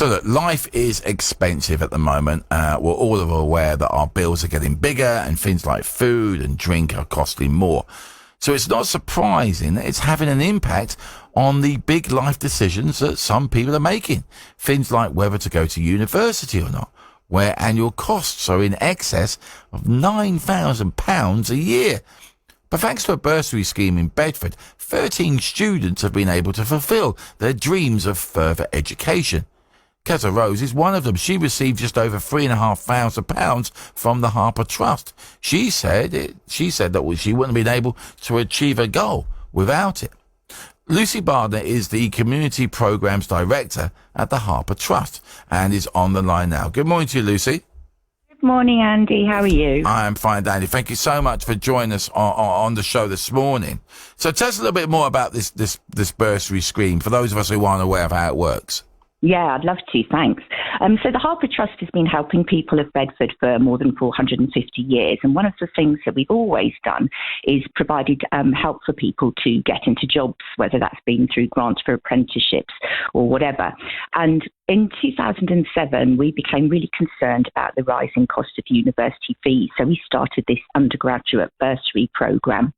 So look, life is expensive at the moment. We're all aware that our bills are getting bigger and things like food and drink are costing more. So it's not surprising that it's having an impact on the big life decisions that some people are making. Things like whether to go to university or not, where annual costs are in excess of £9,000 a year. But thanks to a bursary scheme in Bedford, 13 students have been able to fulfil their dreams of further education. Keza Rose is one of them. She received just over £3,500 from the Harpur Trust. She said that she wouldn't have been able to achieve her goal without it. Lucy Bardner is the Community Programmes Director at the Harpur Trust and is on the line now. Good morning to you, Lucy. Good morning, Andy. How are you? I am fine, Danny. Thank you so much for joining us on the show this morning. So tell us a little bit more about this bursary scheme for those of us who aren't aware of how it works. Yeah, I'd love to. Thanks. So the Harpur Trust has been helping people of Bedford for more than 450 years. And one of the things that we've always done is provided help for people to get into jobs, whether that's been through grants for apprenticeships or whatever. And in 2007, we became really concerned about the rising cost of university fees. So we started this undergraduate bursary programme.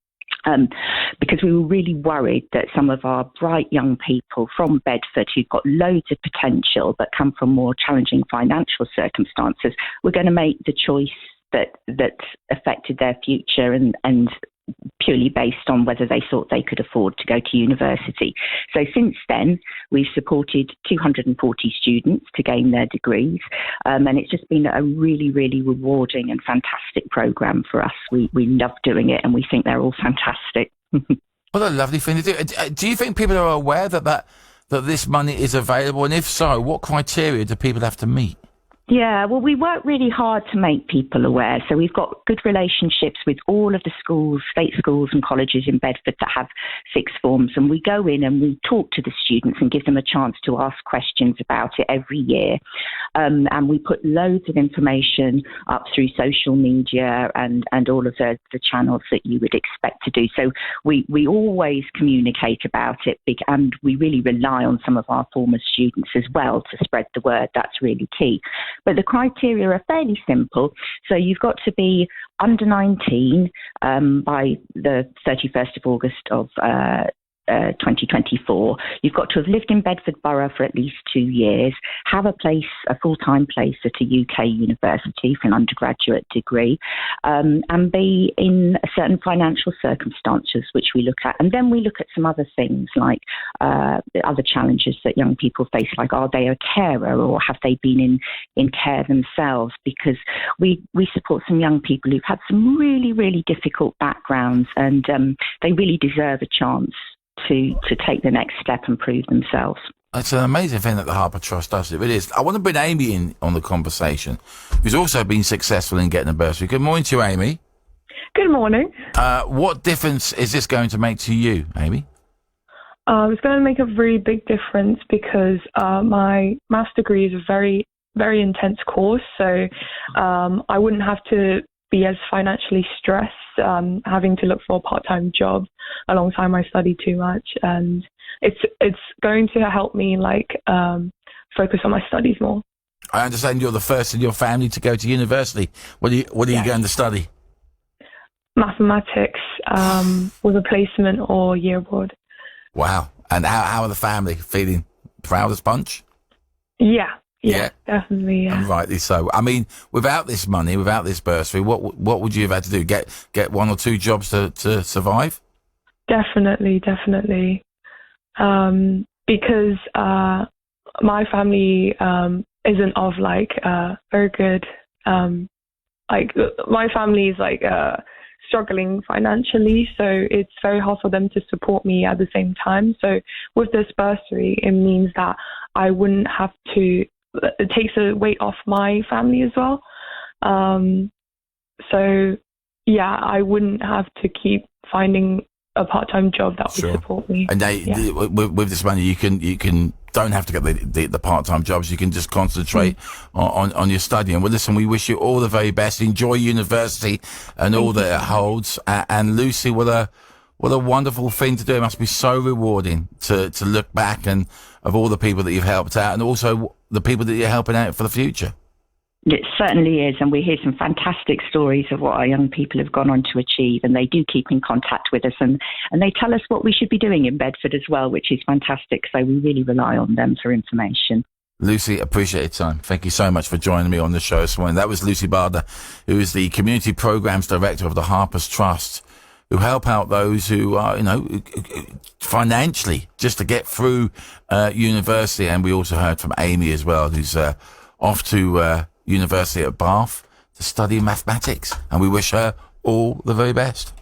Because we were really worried that some of our bright young people from Bedford who've got loads of potential but come from more challenging financial circumstances were going to make the choice that affected their future and purely based on whether they thought they could afford to go to university. So since then, we've supported 240 students to gain their degrees, and it's just been a really, really rewarding and fantastic programme for us. We love doing it, and we think they're all fantastic. What a lovely thing to do. Do you think people are aware that this money is available? And if so, what criteria do people have to meet? Yeah, well, we work really hard to make people aware. So we've got good relationships with all of the schools, state schools and colleges in Bedford that have sixth forms. And we go in and we talk to the students and give them a chance to ask questions about it every year. And we put loads of information up through social media and all of the channels that you would expect to do. So we always communicate about it, and we really rely on some of our former students as well to spread the word. That's really key. But the criteria are fairly simple. So you've got to be under 19 by the 31st of August of 2024. You've got to have lived in Bedford Borough for at least 2 years, have a full-time place at a UK university for an undergraduate degree, and be in certain financial circumstances, which we look at. And then we look at some other things like other challenges that young people face, like are they a carer or have they been in care themselves? Because we support some young people who've had some really, really difficult backgrounds, and they really deserve a chance to take the next step and prove themselves. It's an amazing thing that the Harpur Trust does. It really is. I want to bring Amy in on the conversation, who's also been successful in getting a bursary. Good morning to you, Amy. Good morning. What difference is this going to make to you, Amy? It's going to make a really big difference because my maths degree is a very, very intense course. So I wouldn't have to be as financially stressed having to look for a part-time job alongside my study too much, and it's going to help me focus on my studies more. I understand you're the first in your family to go to university. What are you going to study? Mathematics with a placement or year abroad. Wow. And how are the family feeling? Proud as punch? Yeah, definitely. Yeah. And rightly so. I mean, without this money, without this bursary, what would you have had to do? Get one or two jobs to survive? Definitely. Because my family isn't of very good. My family is struggling financially, so it's very hard for them to support me at the same time. So with this bursary, it means that I wouldn't have to. It takes a weight off my family as well. So yeah, I wouldn't have to keep finding a part-time job that would support me. And with this money, you can don't have to get the part-time jobs. You can just concentrate on your studying. Well, listen, we wish you all the very best. Enjoy university and all that it holds. And Lucy, what a wonderful thing to do. It must be so rewarding to look back and of all the people that you've helped out, and also the people that you're helping out for the future. It certainly is, and we hear some fantastic stories of what our young people have gone on to achieve, and they do keep in contact with us, and they tell us what we should be doing in Bedford as well, which is fantastic, so we really rely on them for information. Lucy, appreciate your time. Thank you so much for joining me on the show this morning. That was Lucy Bardner, who is the Community Programs Director of the Harpur's Trust, who help out those who are, financially, just to get through university. And we also heard from Amy as well, who's off to University at Bath to study mathematics. And we wish her all the very best.